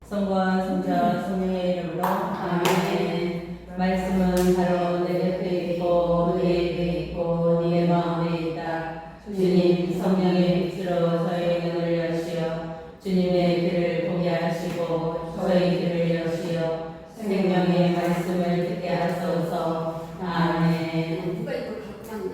성부와 성자 성령의 이름으로 아멘. 말씀은 바로 내 곁에 있고 내 입에 있고 네 마음에 있다. 주님 성령의 빛으로 저희 눈을 여시어 주님의 길을 보게 하시고 저희 길을 여시어 생명의 말씀을 듣게 하소서. 아멘. 누가 이걸 갖고 왔네.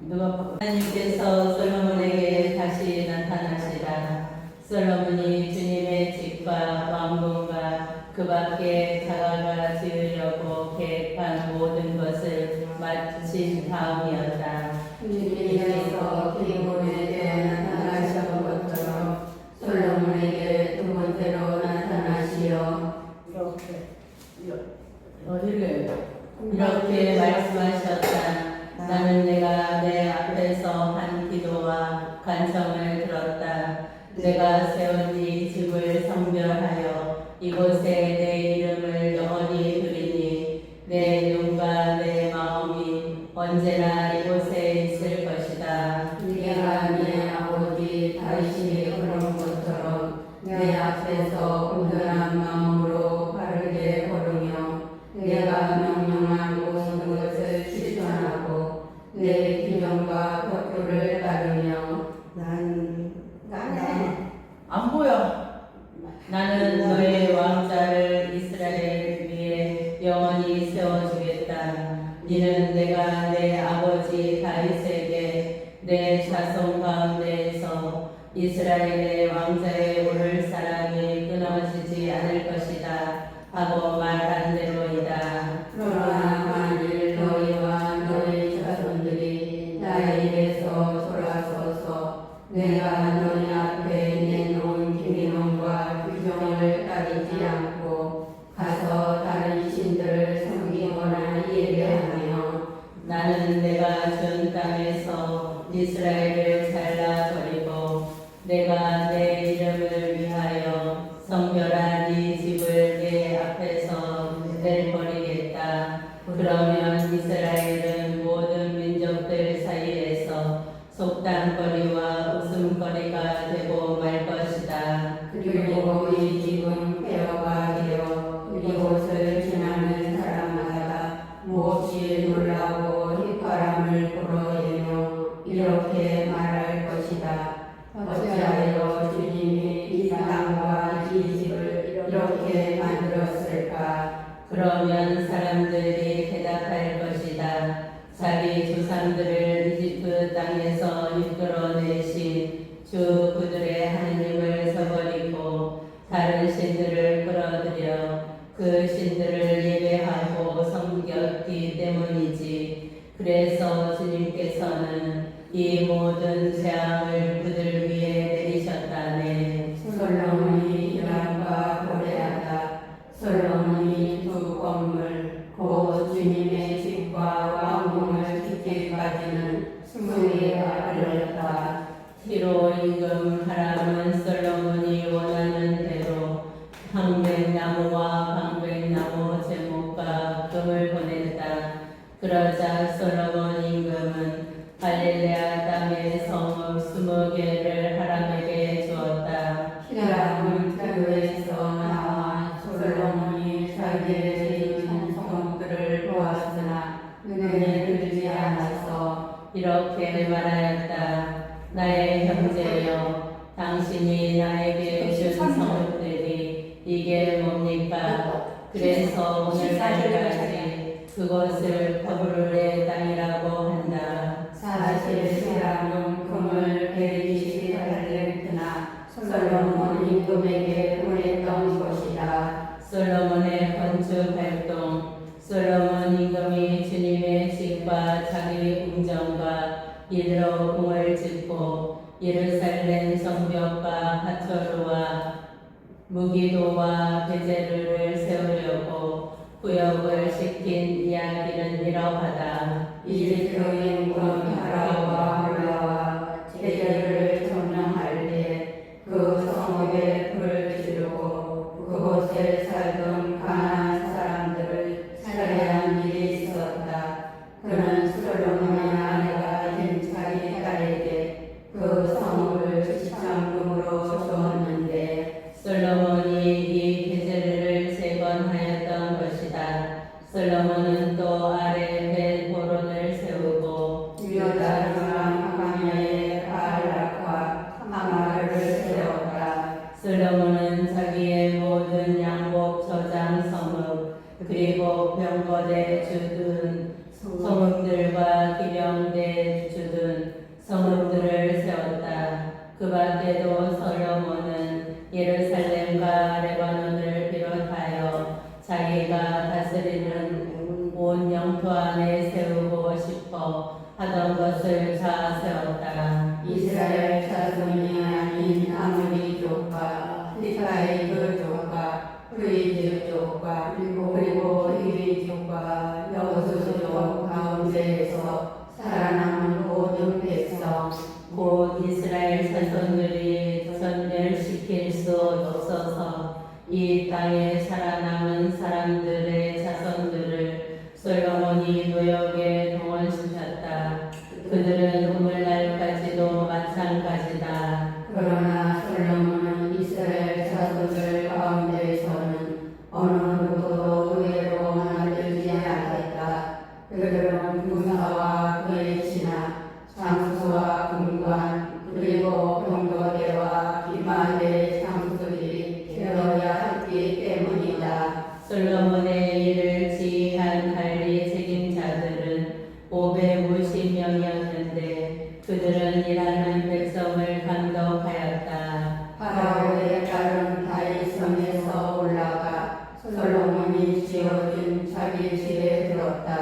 누가 하나님께서 솔로몬에게 다시 나타나시다. 솔로몬이 주님의 집과 왕궁과 그 밖에 자가가 지으려고 계획한 모든 것을 마친 다음이었다. 주님께서 기본에 나타나신 것처럼 솔로몬에게 두 번째로 나타나시어 이렇게 말씀하셨다. 나는 내가 내 앞에서 한 기도와 간청을 들었다. 내가 세운 이 집을 성별하여 이곳에 내 이름을 영원히 두리니 내 눈과 내 마음이 언제나 이곳에 있을 것이다. 네가 내 아버지 다윗이 그런 것처럼 내 앞에서 온전한 마음으로 바르게 걸으며 내가 명령한 모든 것을 실천하고 내 규정과 격도를 따르며 안 보여. 나는 너의 왕자를 이스라엘을 위해 영원히 세워주겠다. 이는 내가 내 아버지 다윗에게 내 자손 가운데에서 이스라엘의 왕자에 오를 사람이 끊어지지 않을 것이다 하고 말한 대로이다. 그러나 만일 너희와 너희 자손들이 나의 일에서 돌아서서 내가 너희 앞에 내놓은 기명과 규정을 따르지 않고 가서 다른 신들을 섬기거나 예배하며 나는 내가 준 땅에서 이스라엘을 잘라버리고 내가 내 이름을 위하여 성별한 이 집을 내 앞에서 내버리겠다. 그러면 이스라엘은 모든 민족들 사이에서 속담거리와 웃음거리가 되고 말 것이다. 그리고 이 집은 폐허가 되어 이곳을 지나는 사람마다 몹시 놀라고 휘파람을 불어대며 이렇게 말할 것이다. 어찌하여 주님이 이 땅과 이 집을 이렇게 만들었을까? 그러면 사람들이 대답할 것이다. 자기 조상들을 이집트 땅에서 이끌어내신 주 그들의 하느님을 저버리고 다른 신들을 끌어들여 그 신들을 예배하고 섬겼기 때문이지. 그래서 주님께서는 이 모든 재앙을 그들 위에 내리셨다네. 솔로몬이 이란과 거래하다. 솔로몬이 두 건물 곧 주님의 집과 왕궁을 짓기까지는 20개가 걸렸다. 티로 임금 하람은 솔로몬이 원하는 대로 황백나무와 방백나무 제목과 금을 보냈다. 그러자 솔로몬 임금은 갈릴레아 땅의 성읍 20개를 하람에게 주었다. 히람은 자교에서 나와 솔로몬이 자기의 지은 성읍들을 보았으나 눈에 들지 않아서 이렇게 말하였다. 나의 형제여, 당신이 나에게 준 성읍들이 이게 뭡니까? 그래서 오늘날까지 그것을 거부르의 땅이라고 한다. 사실 히람은 금을 120달란트나 솔로몬 임금에게 보냈던 것이다. 솔로몬의 건축 활동. 솔로몬 임금이 주님의 집과 자기 궁정과 일로 궁을 짓고 예루살렘 성벽과 하초루와 무기도와 베제르를 세우려고 구역을 시킨 이야기는 이러하다. 이집트인 군 파라오가 올라와 제자를 점령할 때 그 성읍에 불을 지르고 그곳에 살던 가나안 사람들을 살해한 일이 있었다. 그는 솔로몬의 아내가 된 자기 딸에게 그 성읍을 지참금으로 주었는데 솔로몬이 이 이 땅에 살아남은 사람들의 자손들을 솔로몬이 노역에 동원시켰다. 그들은 오늘날까지도 마찬가지다. 그러나 솔로몬은 이스라엘 자손들 가운데에서는 어느 누구도 의외로 만들지 않았다. 그들은 군사와 그의 진화, 장수와 군관, 그리고 병거대와 비마대 장수들이 되어야 했기 때문이다. 솔로몬의 일을 지휘한 관리 책임자들은 550명이었는데 그들은 일하는 백성을 감독하였다. 파라오의 딸은 다윗성에서 올라가 솔로몬이 지어준 자기 집에 들었다.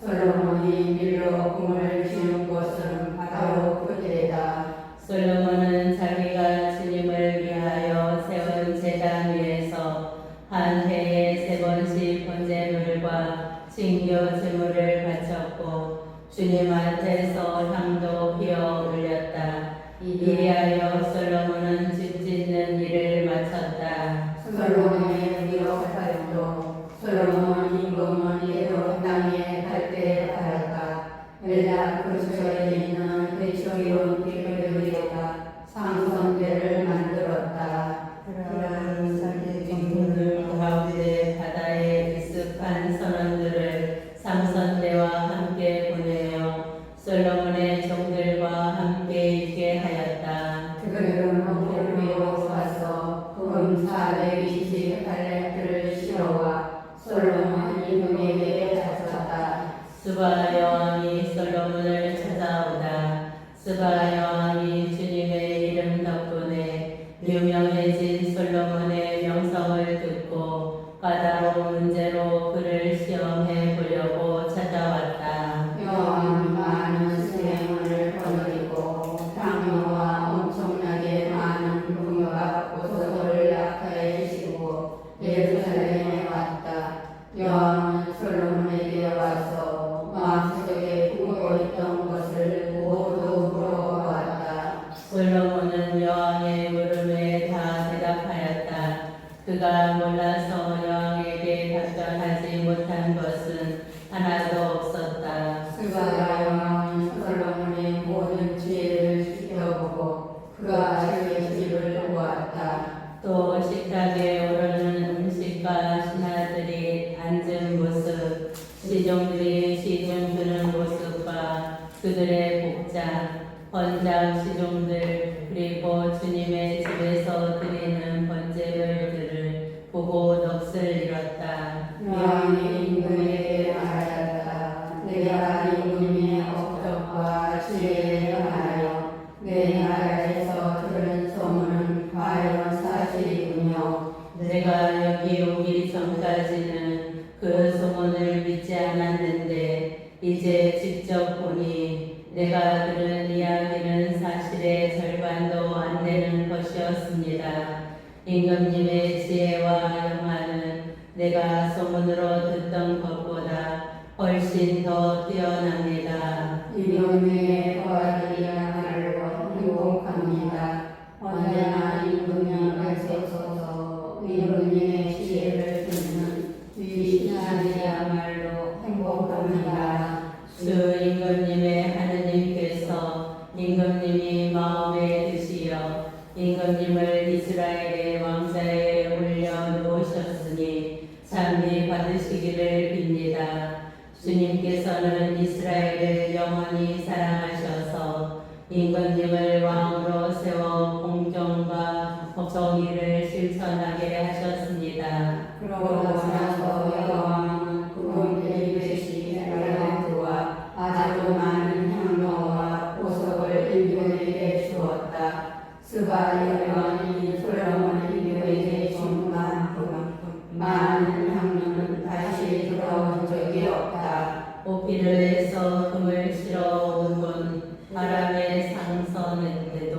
솔로몬이 밀로 궁을 지은 곳은 바로 그때다. 솔로몬은 자기가 주님을 위하여 세운 제단 위에서 한 해에 3번씩 번제물과 신교 제물을 바쳤고 주님 앞에서 향도 피워 올렸다. 이리하여 솔로몬은 집 짓는 일을 마쳤다. 솔로몬의 위로사역도 솔로몬 임금은 예도 땅에 갈대에 달았다. 엘라 근처에 있는 대초이온 비교들에다 상선대를 만들었다. 그러한 사기중들 가운데 바다에 미습한 선원들을 삼선대와 함께 보내어 솔로몬의 종들과 함께 있게 하였다. 그들은 목을 위로 가서 금 420달란트를 실어와 솔로몬 임금에게 줬다. 스바 여왕이 솔로몬을 찾아오다. 스바 여왕이 주님의 이름 덕분에 유명해진 솔로몬의 명성을 듣고 까다로운 문제로 그를 시험해 보려고 찾아왔다. 여왕은 많은 수행을 거느리고 향료와 엄청나게 많은 금과 보석을 약하에 주시고 예루살렘에 왔다. 여왕은 솔로몬에게 와서 마음속에 품고 있던 것을 모두 물어보았다. 솔로몬은 여왕의 물음에 다 대답하였다. 그가 몰라서 여왕에게 답변하지 못한 것은 하나도 없었다. 스바야 여왕은 솔로몬의 모든 지혜를 지켜보고 그가 그의 집을 보았다. 또 식탁에 오르는 음식과 신하들이 앉은 모습, 시종들이 시중 드는 모습과 그들의 복장, 헌장 시종들 그리고 주님의 집에서 드리는 번제물들을 보고 넋을 잃었다. 여왕이 임금에게 말하였다. 내가 임금의 업적과 지혜에 관하여 내 나라에서 들은 소문은 과연 사실이군요. 내가 여기 오기 전까지는 그 소문을 믿지 않았는데 이제 직접 보니 내가 들은 이야기는 사실의 절반도 안 되는 것이었습니다. 임금님의 지혜와 영화는 내가 소문으로 듣던 것보다 훨씬 더 뛰어납니다. 임금의 거하기야말로 행복합니다. 언제나 임금이 계셔서 임금님의 지혜를 듣는 귀신들이야말로 행복합니다. 주 임금님의 하느님께서 임금님이 마음에 드시어 임금님을 이스라엘의 왕자에 올려놓으셨으니 잠시 받으시기를 빕니다. 주님께서는 이스라엘을 영원히 사랑하셔서 임금님을 왕으로 세워 공정과 정의를 실천하게 하셨습니다. 그러고 나서 여왕은 금 120달란트와 아주 많은 향료와 보석을 임금에게 주었다. 스바 여왕이 솔로몬 임금에게 준 만큼 많은 향료는 다시 돌아온 적이 없다. 오피르에서 금을 실어 온 건 바람에 상선했는데도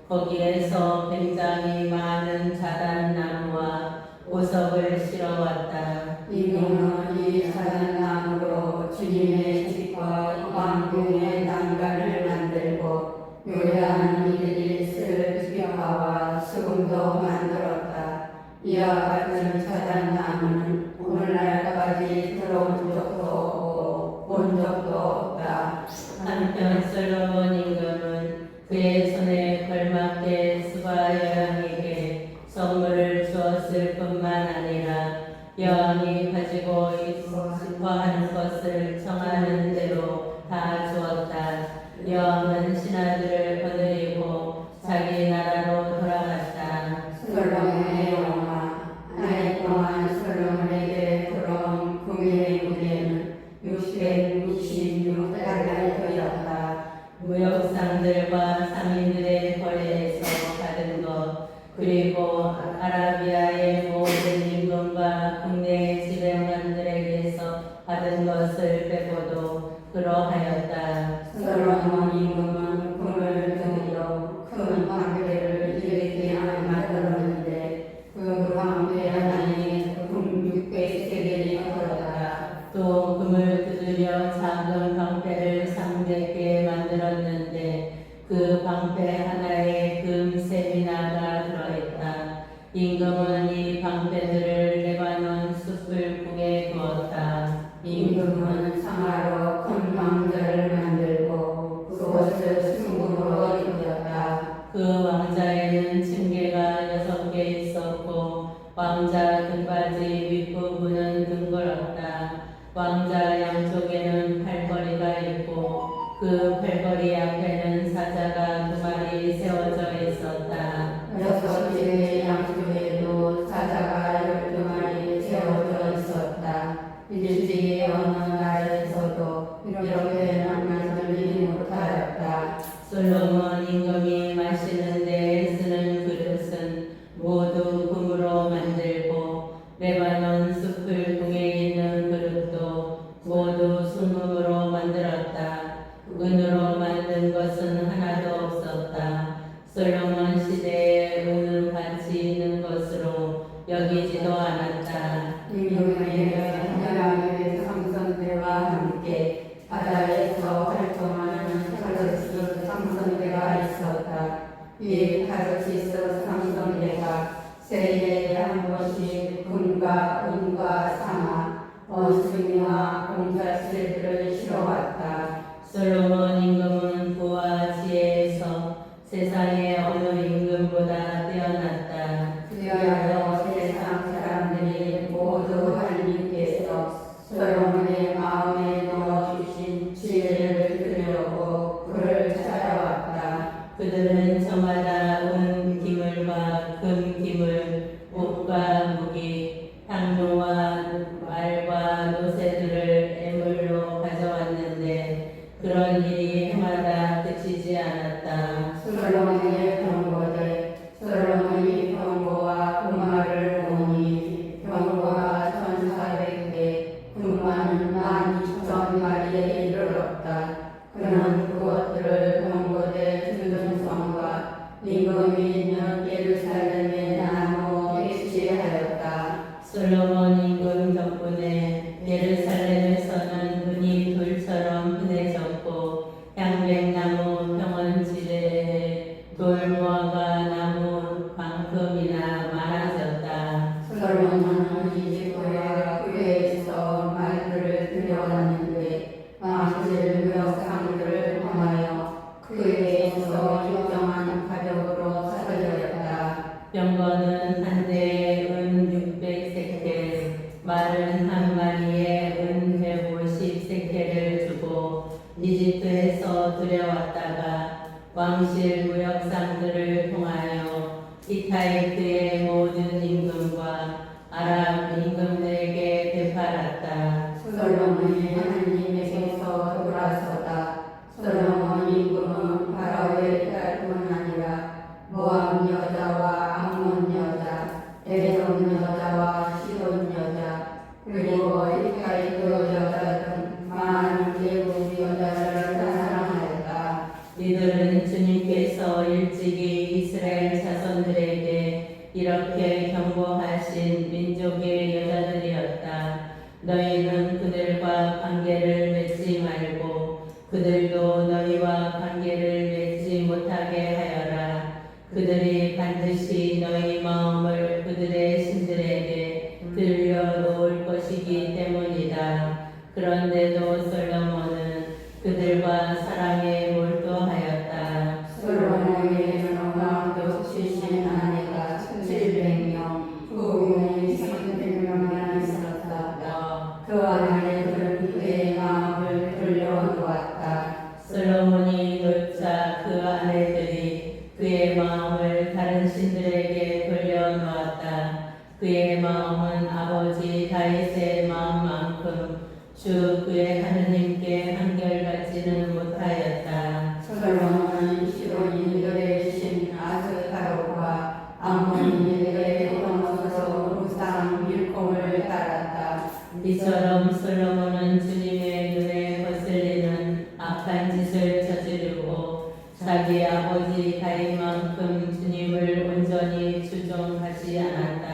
거기에서 굉장히 많은 자단나무와 보석을 실어왔다. 임금은 이 자단나무로 주님의 집과 왕궁의 난간을 만들고 요리하는 이들이 쓸 비파와 수금도 만들었다. 이와 같은 사단나무는 오늘날까지 들어온 적도 없고 본 적도 없다. 한편 솔로몬 임금은 그의 손에 걸맞게 수바 여왕에게 선물을 주었을 뿐만 아니라 여왕이 가지고 싶어 하는 것을 청하는 대로 다 주었다. 여왕은 신하들을 거느리고 자기 나라로 돌아갔다. 솔로몬의 영화 한 해 동안 솔로몬에게 들어온 금의 무게는 666달러였다. 무역상들과 상인들의 거래에서 받은 것, 그리고 아라비아의 모든 임금과 국내 지배관들에게서 받은 것을 빼고도 그러하였다. 솔로몬 임금은 금을 들여 큰 방패를 일으키게 만들었는데 그 방패 하나에 금 600세겔이 들었다. 또 금을 두드려 작은 방패를 300개 만들었는데 그 방패 하나에 금 세미나가 들어있다. 임금은 이 방패들을 레바논 숲을궁에 두었다. 임금은 상하로 큰 왕자를 만들고 그것을 승부로 이루었다. 그 왕자에는 층계가 6개 있었고 왕자 등받이 윗부분은 둥그렇다. 왕자 양쪽에는 팔걸이가 있고 그 팔걸이 앞에는 사자가 2마리 세워져 있었다. 6개의 양쪽에도 사자가 12마리 세워져 있었다. 일찍이 어느 날에서도 이렇게 만나지 못하였다. 솔로몬 임금이 마시는 데 쓰는 그릇은 모두 금으로 만들고 레바논 숲을 궁에 있는 그릇도 모두 순금으로 만들었다. 은으로 만든 것은 하나도 없었다. 솔로몬 시대에 은은 가치 있는 것으로 여기지도 않았다. 임금의 하나님의 삼선대와 함께 바다에서 활동하는 카르시스 삼선대가 있었다. 이 카르시스 삼선대가 세일에 한 번씩 금과 은과 상아, 원숭이와 공자실들을 실어왔다. 솔로몬 임금은 부와 지혜에서 세상의 어느 임금보다 뛰어났다. 그리하여 세상 사람들이 모두 하나님께서 솔로몬의 마음에 넣어주신 지혜를 들으려고 그를 찾아왔다. 그들은 저마다 은 기물과 금 기물, 옷과 무기, 향로와 말과 노새들을 애물로 가져왔는데 그런 일이 해마다 그치지 않았다. 솔로몬의 병거대 솔로몬이 병거와 금화를 보니 병거가 1400개, 금화는 12,000마리에 이르렀다. 그는 그것들을 병거대 주둔성과 임금이 있는 예루살렘에 나누어 배치하였다. 솔로몬 임금 덕분에 예루살렘에서는 눈이 돌처럼 흔해졌고 향백나무 평원지대에 돌무화과 나무 광금이나 많아졌다. 솔로몬은 이집트와 그에서 말들을 들여왔는데 왕실 무역상들을 통하여 그에서 일정한 가격으로 사들였다. 병거는 한 대에 은 600세켈, 말은 한 마리에 은 150세켈을 주고 이집트에서 들여왔다가 왕실 무역상들을 통하여 히타이트의 모든 임금과 아람 임금들에게 되팔았다. 솔로몬이 하나님에게서 돌아서다. 솔로몬 임금은 바로의 딸뿐 아니라 모압 여자와 암몬 여자, 에돔 여자와 시돈 여자, 그리고 히타이트 여자 등 많은 외국 여자를 사랑하였다. 이들은 주님께서 일찍이 이스라엘 자손들에게 이렇게 경고하신 민족의 여자들이었다. 너희는 그들과 관계를 맺지 말고 그들도 너희와 관계를 맺지 못하게 하여라. 그들이 반드시 너희 마음을 그들의 들려놓을 것이기 때문이다. 그런데도 솔로몬은 그들과 사랑에 몰두하였다. 솔로몬의 왕족 출신 아내가 700명, 부인이 300명이나 있었다. 그 아내들은 그의 마음을 돌려놓았다. 솔로몬이 눕자 그 아내들이 그의 마음을 다른 신들에게 돌려놓았다. 그의 마음은 아버지 다윗의 마음만큼 주 그의 하느님께 한결같지는 못하였다. 솔로몬은 시돈인들의 신 아스타롯과 암몬인들의 혐오스러운 우상 밀콩을 따랐다. 이처럼 솔로몬은 주님의 눈에 거슬리는 악한 짓을 저지르고 자기 아버지 다윗만큼 주님을 온전히 추종하지 않았다.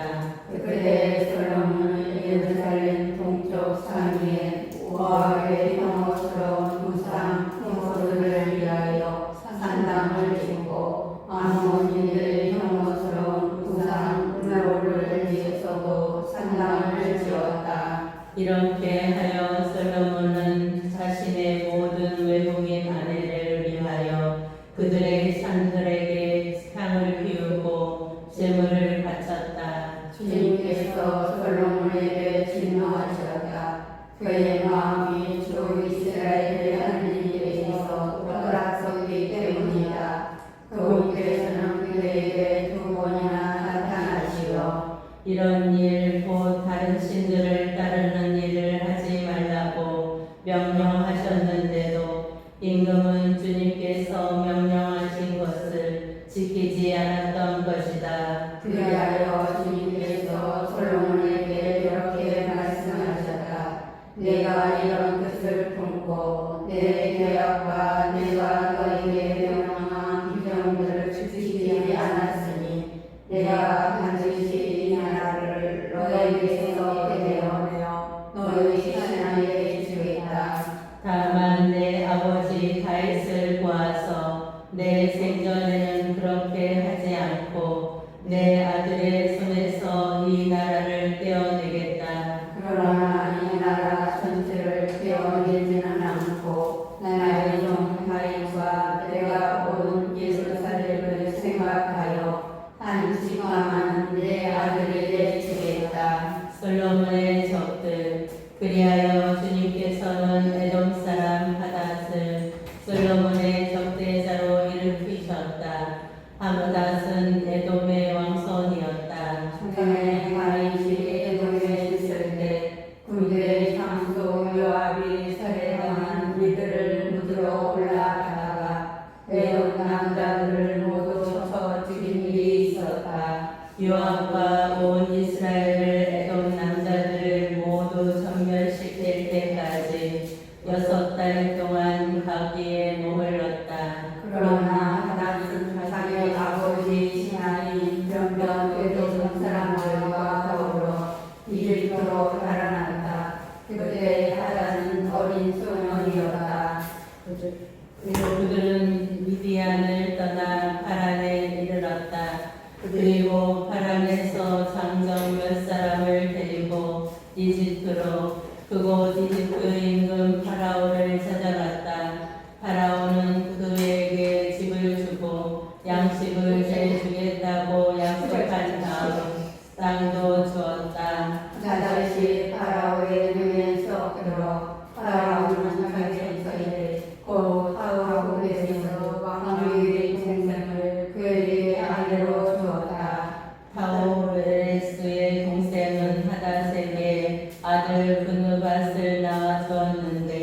그때 솔로몬은 예루살렘 동쪽 상위에 모압의 혐오스러운 우상 흉소들을 위하여 산당을 짓고 암몬인들의 혐오스러운 우상 우메올을 위해서도 산당을 지었다. 이렇게 하여 솔로몬은 자신의 모든 외국인 아내를 위하여 그들의 산들에게 향을 피우고 제물을 바쳤다. 주님께서 솔로몬에게 진노하셨다. 그의 마음이 주 이스라엘 하느님께서 돌아섰기 때문이다. 그분께서는 그에게 두 번이나 나타나시어 이런 일, 곧 다른 신들을 따르는 일을 하지 말라고 명령하셨는데도 임금은 주님께서 명령하신 것을 지키지 않았던 것이다. 그리하여 주님께서 솔로몬에게 이렇게 말씀하셨다. 내가 이런 뜻을 품고 내 계약과 내가 너에게 명령한 규정들을 지키지 않았으니 내가 반드시 이 나라를 너에게서 빼내어 너희 신하에게 주겠다. 다만 내 아버지 다윗을 구하서 내 생전에는 그렇게 하지 않고 내 아들의 손에서 이 나라를 떼어내겠다. 그러나 이 나라 전체를 빼어내지는 않고 나의 종 다윗과 내가 온 예루살렘을 생각하여 한 지파만 내 아들에게 주겠다. 솔로몬의 적들 그리하여 주님께서는 에돔 사람 하닷을 솔로몬의 적대자로 일으키셨다. 하므닷은 에돔의 왕손이었다. 전에 다윗이 에돔에 있을 때 군대 장소 요압이 살해당한 이들을 묻으러 올라가다가 에돔 남자들을 모두 쳐 죽인 일이 있었다. 요압과 온 이스라엘을 에돔 남자들을 모두 전멸시킬 때까지 6달 동안 거기에 머물렀다. 그러나 하닷은 자기 아버지 신하인 변변 에돔 사람들과 더불어 이집트로 달아났다. 그때 하닷은 어린 소년이었다. 그들은 미디안을 떠나 파란에 이르렀다. 그리고 파란에서 장정 몇 사람을 데리고 이집트로 그곳 이집트 임금 파라오를 찾아갔다. 파라오는 그에게 집을 주고 양식을 해주겠다고 약속한 다음 땅도 주었다. 하닷이 파라오의 눈에서 들어 파라오는 자기에서 이르되 곧 파라오에서 왕위의 동생을 그에게 아내로 주었다. 타오르스의 동생은 하닷에게 아들 그느밧을 낳아주었는데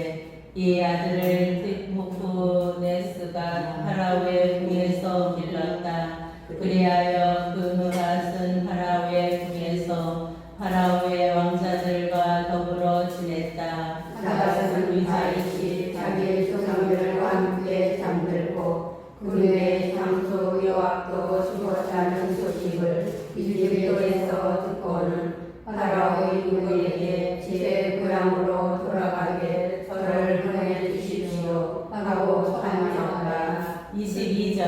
이 아들을 티프네스가 파라오의 궁에서 길렀다. 그리하여 그느밧은 파라오의 궁에서 파라오의 왕자들과 더불어 지냈다. 하닷은 다윗이 자기의 조상들과 함께 잠들고 그의 장소 요압도 죽었다는 소식을 이집트에서 듣고는 파라오의 누구에게 제 고향으로 돌아가게 저를 보내주십시오 하고 하였다. 22절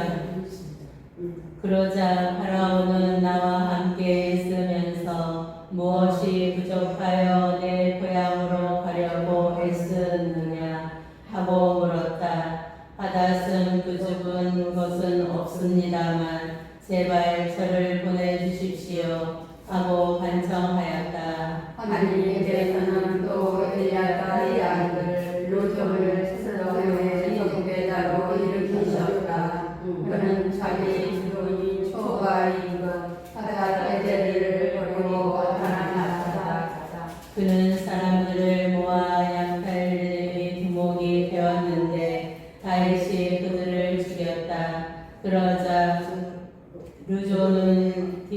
그러자 파라오는 나와 함께 있으면서 무엇이 무엇이 부족하여 내 고향으로 가려고 애쓰느냐 하고 물었다. 하닷은 부족한 것은 없습니다만 제발 저를 보내주십시오 하고 간청하였다. 하나님께서는 또 엘리야가 이 아들 요정을 슬로의 적배자로 일으키셨다. 그는 자기 주둔이 초가 임금 하닷에셀을 버리고 달아났다. 그는 사람들을 모아 양팔들이 두목이 되었는데 다윗이 그들을 죽였다. 그러자 루조는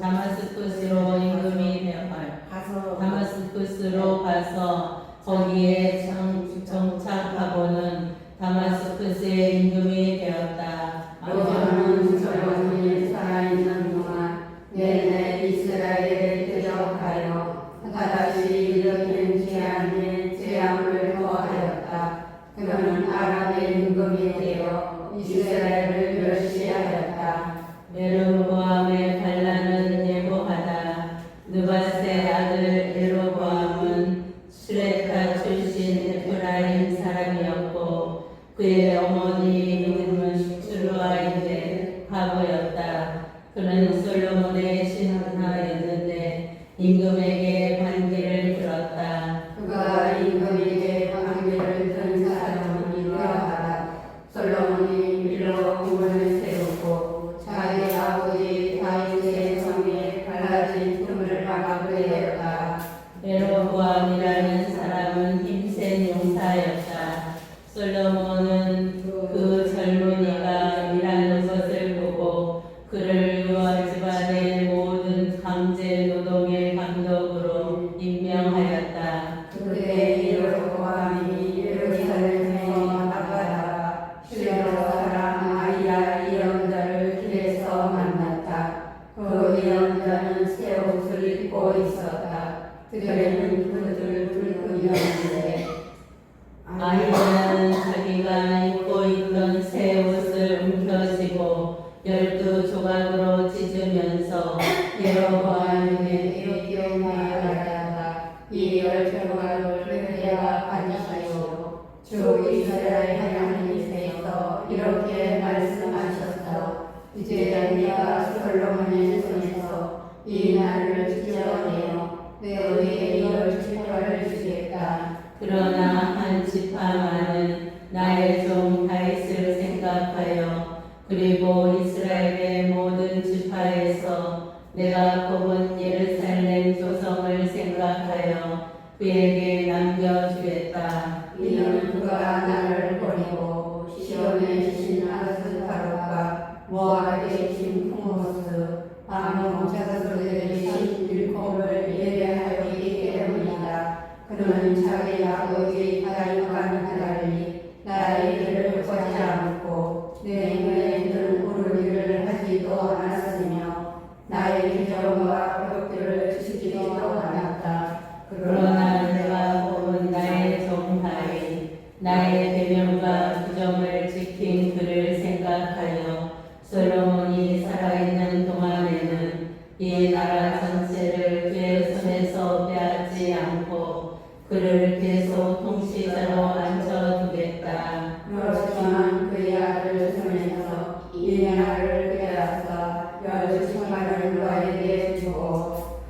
다마스쿠스로 임금이 되어 다마스쿠스로 가서 거기에 정착하고는 다마스쿠스의 임금이 되었다. 요정은 솔로몬이 살아있는 동안 내내 이스라엘을 대적하여 하닷이 일으킨 재앙을 더하였다. 그는 아람의 임금이 되어 이스라엘을 멸시하였다. 예로보암의 반란은 예고하다. 느밧의 아들 예로보암은 수레타 출신 에프라임 사람이었고 그의 어머니 이름은 술루아인데 과부였다. 그는 솔로몬의 신하였는데 임금에게 관계를 들었다. 그가 임금에게 관계를 든 사람은 이러하다. 솔로몬이 밀로 궁을 세우고 자기 아버지 다윗의 성에 갈라진 틈을 막으려 되었다. 예로보암이라는 사람은 힘센 용사였다. 솔로몬은 그 젊은이가 일하는 것을 보고 그를 유아 집안의 모든 강제 노동의 감독으로 임명하였다. 그때 예로보암이 예루살렘에 나가다가 실로 사람 아이야 예언자를 길에서 만났다. 그 예언자는 새 옷을 입고 있었다. 들에는 그들 불끈이었는데 아이는 자기가 입고 있던 새 옷을 움켜쥐고 12조각으로 찢으면서 예로보암에게 이렇게 말하였다. 이 10조각을 내가 가지시오. 주 이스라엘 하나님께서 이렇게 말씀하셨다. 이제 네가 솔로몬의 손에서 이 날을 지켜내어 내 의에 10조각을 주겠다. 그러나 한 지파만은 나의 종 다윗을 생각하여 그리고 이스라엘의 모든 지파에서 내가 뽑은 예루살렘 조성을 생각하여 그에게 남겨주겠다. 이는 그가 나를 버리고 시온의 신 아스타롯과 모압의 신 쿠모스 아몬 자손들의 신 일곱을 예배하였기 때문이다. 그는 자기 아버지 다윗과는 달리 나의 일을 보지 않고 내 눈에 있는 옳은 일을 하지도 않았으며 나의 규정과 벽들을 지키지도 않았다. 그러나 내가 뽑은 나의 종 다윗 나의 계명과 규정을 지킨 그를 생각하여 솔로몬이 살아있는 동안에는 이 나라 전체를 그의 손에서 빼앗지 않고 그를 계속 통치자로 앉혀두겠다. 그렇지만 그의 아들 손에서 이 나라를 빼앗아 10지파를 너에게 주고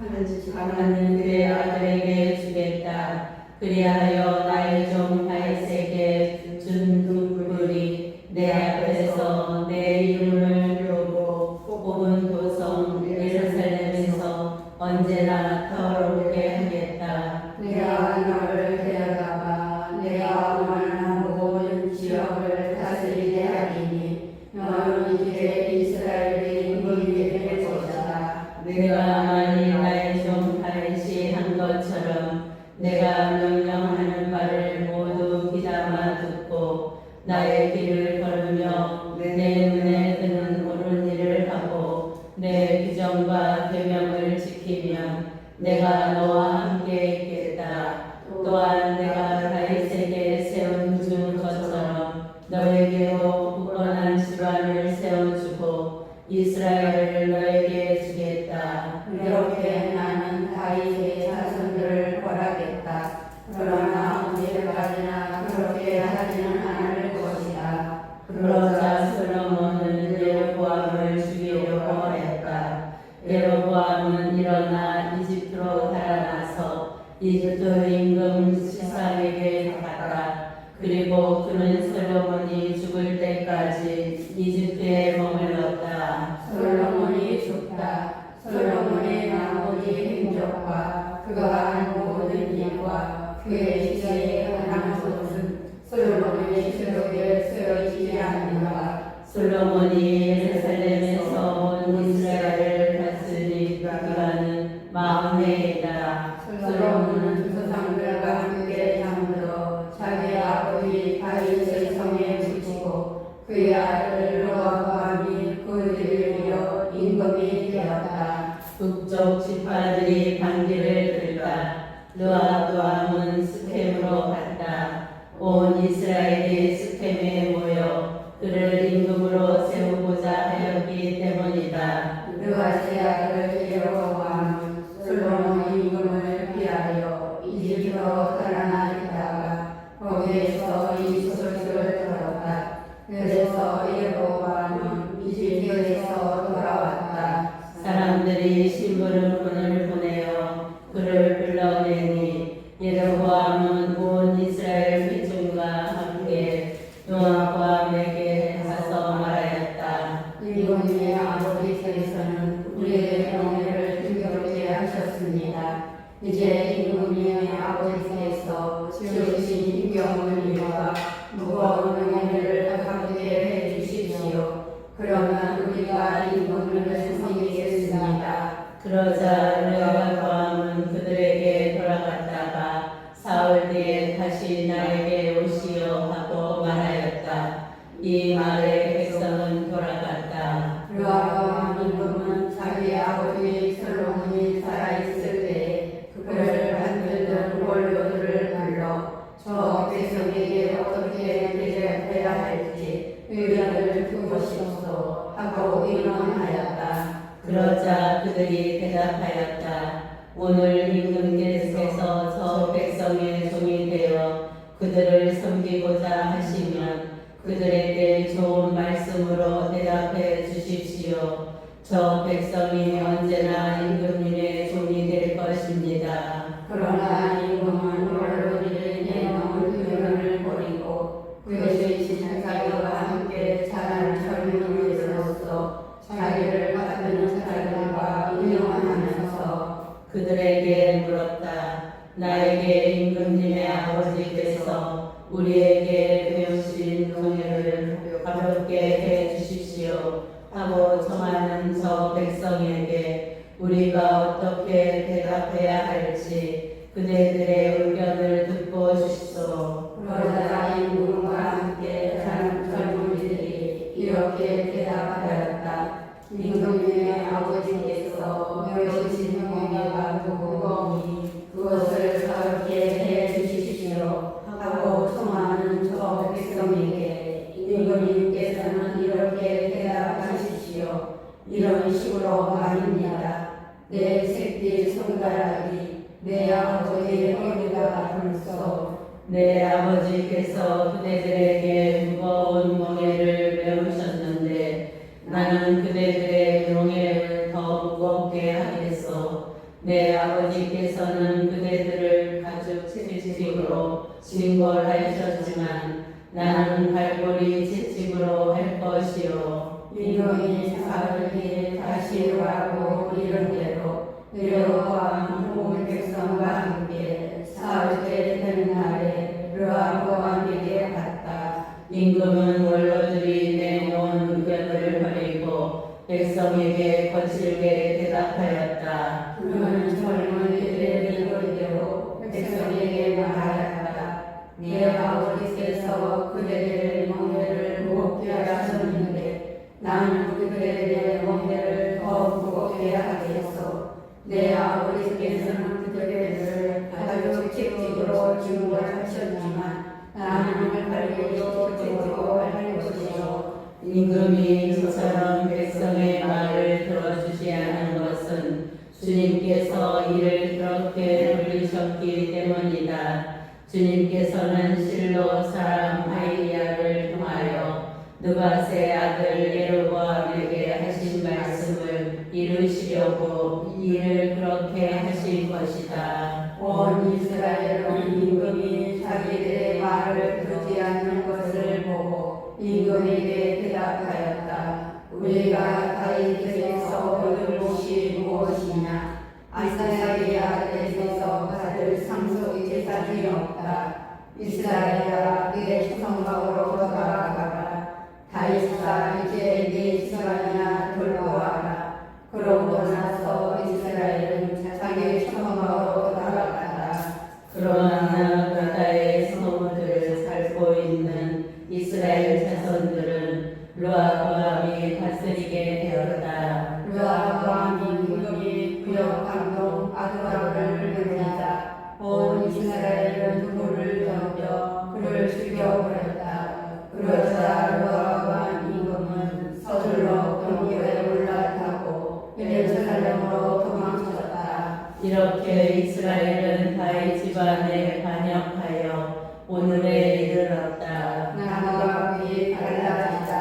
하나는 그의 아들에게 주겠다. 그리하여 나의 종 다윗에게 준 등불이 내 앞에서 내 이름을 부르고 뽑은 도성 예루살렘에서 언제나 더럽게 하겠다. 내가 너를 데려다가 내가 원하는 모든 지역을 다스리게 하리니 너는 이제 이스라엘의 임금이 될 것이다. 내가 만일 나의 종 다윗이 한 것처럼 내가 명령하는 바를 모두 귀담아 듣고 나의 길을 걸으며 내 눈에 드는 옳은 일을 하고 내 규정과 계명을 지키면 내가 너와 함께 있겠다. 또한 내가 다윗에게 세운 주 것처럼 너에게도 굳건한 집안을 세워주고 이스라엘을 너에게 주겠다. 이렇게 그날에 나는 다윗의 자손들을 벌하겠다. 그러나 언제까지나 그렇게 하지는 않을 것이다. 그러자 솔로몬은 예로보암을 죽이려고 하였다. 예로보암은 일어나 이집트로 달아나서 이집트 임금 시삭에게 갔다. 그리고 그는 솔로몬이 죽을 때까지 이집트에 머물렀다. 솔로몬이 죽다. 솔로몬의 나머지 행적과 그가 한 모든 일과 그의 시대에 관한 것은 솔로몬의 기록에 쓰여지지 않는가. 솔로몬이 예루살렘에서 온 이스라엘을 다스린 기간은 40해이다. 솔로몬은 조상들과 함께 잠들어 자기 아버지 다윗의 성에 묻히고 그의 아들 르호보암이 그 뒤를 이어 임금이 되었다. 북쪽 지파들이 반기를 들다. 르호보암은 스켐으로 갔다. 온 이스라엘이 스켐에 모여 그를 임금으로 세우고자 하였기 때문이다. 르아스의 아들 예로보암은 솔로몬 임금을 피하여 이집트로 달아나 있다가 거기에서 이 소식을 들었다. 그래서 예로보암은 이집트에서 돌아왔다. 사람들이 심부름꾼을 보내어 그를 불러내니 예로보암은 온 이스라엘 회중과 함께 르호보암에게 가서 말하였다. 임금의 아버지께서는 우리의 명예를 등교케 하셨습니다. 이제 임금의 아버지께서 지으신 임경을과 무거운 명예를 갖게 해주십시오. 그러면 우리가 임금을 섬기겠습니다. 그러자 르호보암은 그들에게 돌아갔다가 사흘 뒤에 다시 나에게 오시오 하고 말하였다. 이 말에 백성은 돌아갔다. 르호보암 임금은 자기 아버지 솔로몬이 살아있을 때 그를 만들던 원로들을 불러 저 백성에게 어떻게 대접해야 할지 의견을 두고싶소 하고 의논하였다. 그러자 그들이 대답하였다. 오늘 임금께서 저 백성의 종이 되어 그들을 섬기고자 하시면 그들에게 좋은 말씀으로 대답해 주십시오. 저 백성이 언제나 임금님의 종이 될 것입니다. 그러나 임금은 원로들의 내놓은 의견을 버리고 그의 신사들과 함께 자란 젊은이들로서 자기를 받드는 자들과 의논하면서 그들에게 물었다. 나에게 임금님의 아버지께서 우리에게 배우신 명예를 가볍게 해 주십시오 하고 청하는 저 백성에게 우리가 어떻게 대답해야 할지 그대들의 의견을 듣고 싶소. 그러자 임금과 함께 자란 젊은이들이 이렇게 대답하였다. 임금님의 아버지께서 배우신 명예가 무거우니 그것을 가볍게 해 주십시오 하고 청하는 저 백성에게 임금님께서는 이렇게 대답하십시오. 이런 식으로 말입니다. 내 새끼 손가락이 내 아버지의 허리가 불소. 내 아버지께서 그대들에게 무거운 멍에를 메우셨는데 나는 그대들의 명예를 더 무겁게 하겠소. 내 아버지께서는 그대들을 가죽 채찍으로 징벌하셨지만 나는 발골이 채찍으로 할 것이요. 임금이 사흘 뒤에 다시 오라고 이른 대로 르호보암 온 백성과 함께 사흘째 되는 날에 르호보암에게 갔다. 임금은 원로들이 내놓은 의견을 버리고 백성에게 거칠게 대답하였다. 그는 젊은이들의 이거리대로 백성에게 말하였다. 내 아버지께서 그대들의 명예를 무겁게 하셨는데 나는 그들의 명예를 더 무겁게 하겠소. 내 아버지께서는 그들을 가죽 채찍으로 징벌하셨지만 나는 발골로 징벌할 것이요. 임금이 저처럼 백성의 말을 들어주지 않은 것은 주님께서 이를 그렇게 부르셨기 때문이다. 주님께서는 실로 사람 아이야를 통하여 느밧의 아들 예로보암에게 하신 말씀을 이루시려고 이를 그렇게 하신 것이다. 온 이스라엘은 임금이 자기들의 말을 듣지 않는 것을 보고 임금에게 대답하였다. 우리가 다윗에게서 얻을 것이 무엇이냐? 이스라엘의 아들에게서 받을 상속 재산이 없다. 이스라엘아, 내 초성막으로 돌아가라. 다윗아, 이제 네 시간이나 돌아와라. 그러고 나서 이스라엘은 자기 초성막으로 돌아갔다. 그러나 바다의 성읍들을 살고 있는 이스라엘 자손들은 르호보암이 다스리게 되었다. 르호보암 임금이 구역 감독 아도라를 부르자 온 이스라엘은 불을 던져 그를 죽여버렸다. 그러자 르호보암 임금은 서둘러 경계에 올라타고 예루살렘으로 도망쳤다. 이렇게 이스라엘은 다윗 집안에 반역하여 오늘에 이르렀다. 나무가 위에 갈라지자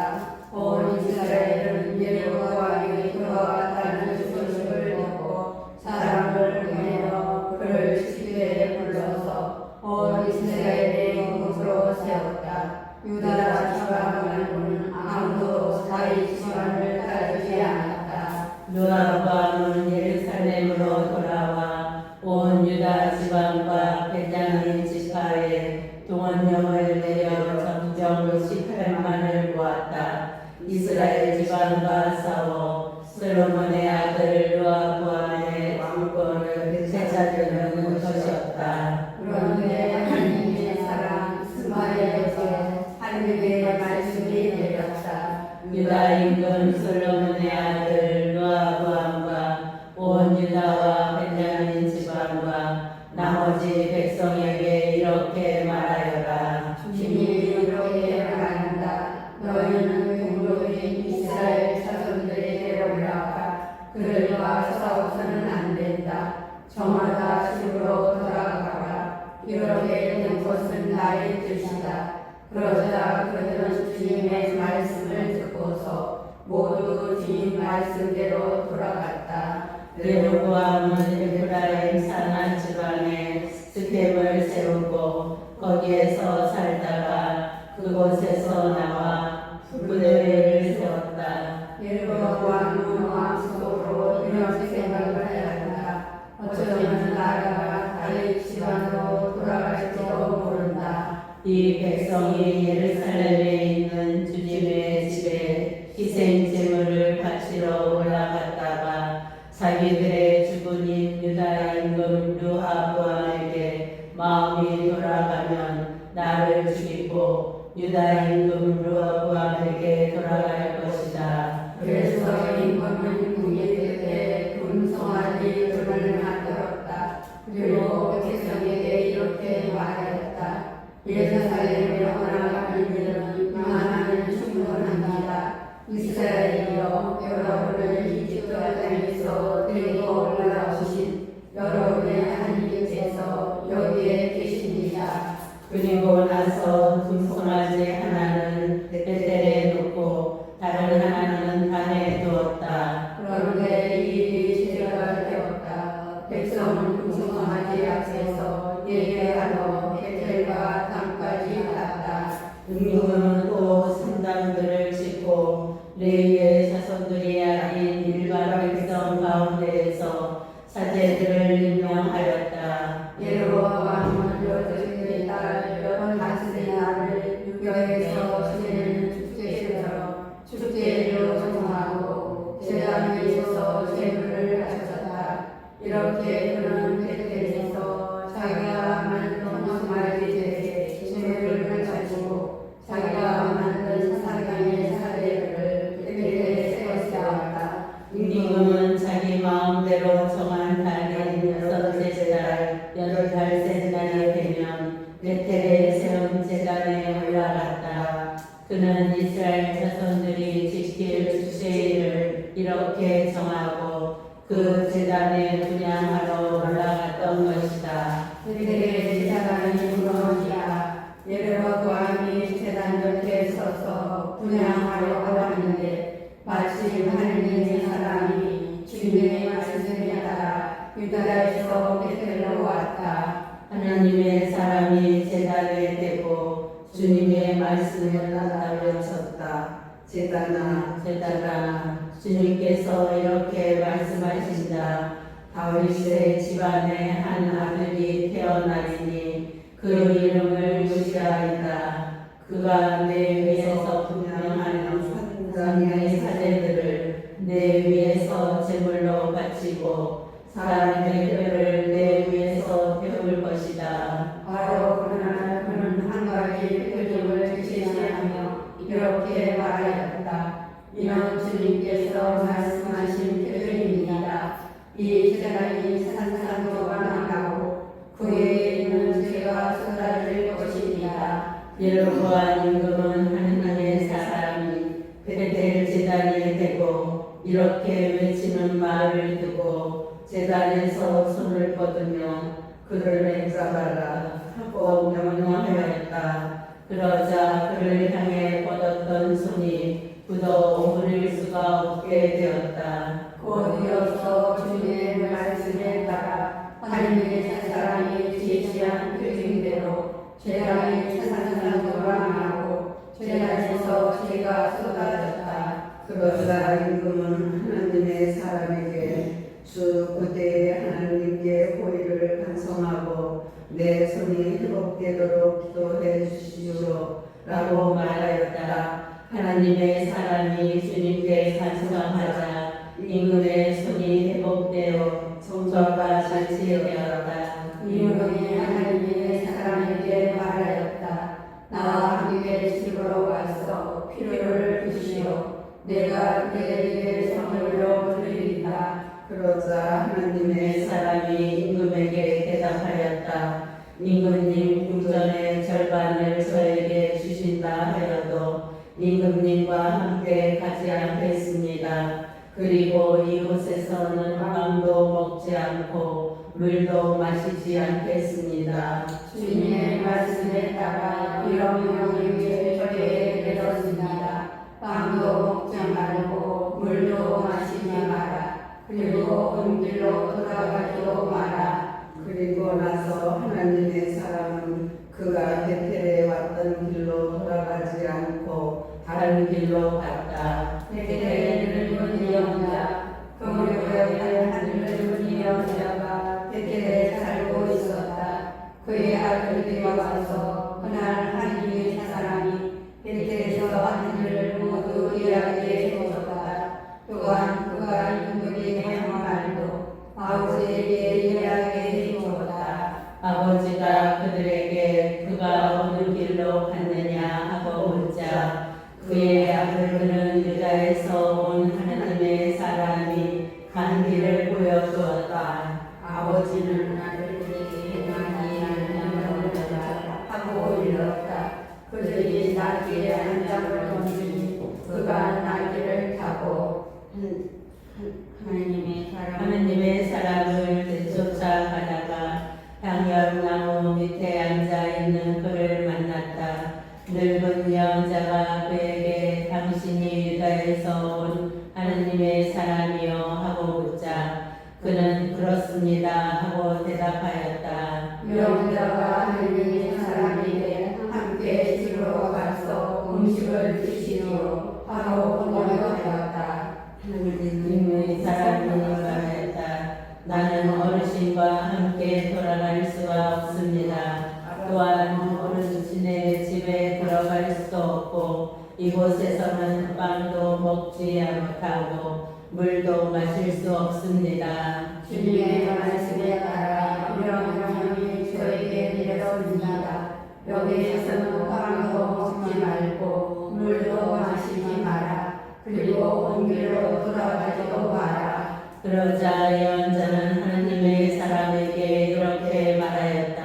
온 이스라엘은 예로보암이 돌아왔다는 소식을 듣고 사람을 보내어 그를 집에 불러서 온 이스라엘의 공으로 세웠다. 유다 집안 말고는 아무도 다윗 집안을 따르지 않았다. 르호보암은 예루살렘으로 돌아와 온 유다 지방과 베냐민 지파에 동원령을 내려 점점 18만을 모았다. 이스라엘 지방과 싸워 솔로몬의 아들 르호보암의 왕권을 되찾으려는 것이었다. 그런데 하나님의 사람 스마엘에게 하나님의 말씀이 내렸다. 유다 임금 솔로몬의 아들 르호보암과 온 유다와 베냐민 지방과 나머지 백성에게 이렇게 말하여라. 주님이 이렇게 말한다. 너희는 동족인 이스라엘 자손들에게 올라가 그들과 싸워서는 안 된다. 저마다 집으로 돌아가라. 이렇게 된 것은 나의 뜻이다. 그러자 그들은 주님의 말씀을 듣고서 모두 주님 말씀대로 돌아갔다. 예로보암은 에프라임 산한 지방에 스겜을 세우고 거기에서 살다가 그곳에서 나와 부대를 세웠다. 예로보암은 왕속으로 이런 생각을 하였다. 어쩌면 나라가 다윗 집안으로 돌아갈지도 모른다. 이 백성이 예루살렘에 있는 주님의 집에 희생 제물을 바치러 올라갔다가 자기들의 주군인 유다 임금 르호보암에게 마음이 돌아가면 나를 죽이고 유다 임금 르호보암에게 돌아갈 것이다. 그래서 임금은 궁예에 금송아지 둘을 만들었다. 그리고 백성에게 이렇게 말하였다. 예루살렘에 올라가는 일은 만하면 충분합니다. 이스라엘이여, 여러분을 이집트 땅에서 데리고 올라오신 여러분의 하나님께서 여기에 계십니다. 그리고 나서 금송아지 하나는 베텔에 놓고 다른 하나는 단에 두었다. 그런데 이 일이 죄가 되었다. 백성은 금송아지 앞에서 예배하러 베텔과 단까지 갔다. 임금은 또 성당들을 짓고 레위의 자손들이 아닌 일반 백성 가운데에서 사제들을 임명하였다. 예로보암은 여덟의 딸 다스리나를 유교에서 지내는 축제처럼 축제를 정하고 제단 위에서 제물을 바쳤다. 이렇게 그는 베텔에서 자기가 만든 송아지들에게 제물을 바치고 자기가 만든 사람의 사례를 베텔에 세웠다. 임금은 자기 마음대로 정한 달인 여섯째 달, 8살 날이 되면 베텔에 세운 제단에 올라갔다. 그는 이스라엘 자손들이 지킬 주제일을 이렇게 정하고 그 제단에 유다에서 베텔로 왔다. 하나님의 사람이 제단에 대고 주님의 말씀을 따라 외쳤다. 제단아 제단아 주님께서 이렇게 말씀하신다. 다윗의 집안에 한 아들이 태어나리니 그 이름을 요시아이다. 그가 내 위에서 분명한 산장의 사제들을 내 위에서 제물로 바치고 사람의 뼈를 내 위에서 태울 것이다. 바로 그날 그는 한 가지 표적을 제시하며 이렇게 말하였다. 이는 주님께서 말씀하신 표적입니다. 이 재단이 산산조가 나가고 그 위에 있는 죄가 쏟아질 것입니다. 예로보암 임금은 하나님의 사람이 베델 제단에 대고 이렇게 외치는 말을 듣고 제단에서 손을 뻗으며 그를 잡아라 하고 명령하였다. 그러자 그를 향해 뻗었던 손이 굳어 오므릴 수가 없게 되었다. 곧 이어서 주님의 말씀에 따라 하나님의 사람이 제시한 표징대로 재단이 산산조가 나고 재단에서 죄가 쏟아졌다. 그러자 임금은 하나님의 사람에게 주 그때의 하나님께 호의를 간청하고 내 손이 회복되도록 기도해 주시오 라고 말하였다. 하나님의 사람이 주님께 간청하자 임금의 손이 회복되어 정절과 같이 되었다. 임금이 하나님의 사람에게 말하였다. 나와 함께 집으로 와서 피로를 부시오. 내가 그에게 선물로 드리리다. 그러자 하나님의 사람이 임금에게 대답하였다. 임금님 궁전의 절반을 저에게 주신다 하여도 임금님과 함께 가지 않겠습니다. 그리고 이곳에서는 빵도 먹지 않고 물도 마시지 않겠습니다. 주님의 말씀에 따라 이런 명령을 저에게 내렸습니다. 빵도 먹지 말고 물도 마시지 마라. 그리고 온 길로 돌아가지도 마라. 그리고 나서 하나님의 사람은 그가 베텔에 왔던 길로 돌아가지 않고 다른 길로 갔다. 베텔의 늙은 예언자 그무료의 한 늙은 예언자가 베텔에 살고 있었다. 그의 아들들이 와서 그날 하나님의 사람이 베텔에서 한 일을 모두 이야기해 주었다. 또한 그가 임금에게 한 말도 아버지에게 이야기해 주었다. 아버지가 그들에게 그가 어느 길로 갔느냐 하고 묻자 그의 아들들은 유다에서 온 하나님의 사람이 간 길을 보여주었다. 아버지는 아들들이 많이 알려주었다 하고 일렀다. 그들이 나귀에 한 짝을 던지니 그가 나귀를 타고 하나님의 사람을 되쫓아가다가 향연나무 밑에 앉아 있는 그를 만났다. 늙은 여자가 그에게 당신이 유다에서 온 하나님의 사람이요 하고 묻자 그는 그렇습니다 하고 대답하였다. 여자가 하나님의 사람에게 함께 집으로 가서 음식을 드시오 하고 권유하였다. 하나님의 사람이 말했다. 나는 어르신과 함께 돌아갈 수가 없습니다. 또한 어르신의 집에 들어갈 수도 없고 이곳에서는 빵도 먹지 못하고 물도 마실 수 없습니다. 주님의 말씀에 따라 이런 명령이 저에게 내렸습니다. 여기에서는 빵도 먹지 말고 물도 마시지 마라. 그리고 온 길로 돌아가지도 마라. 그러자 예언자는 하나님의 사람에게 이렇게 말하였다.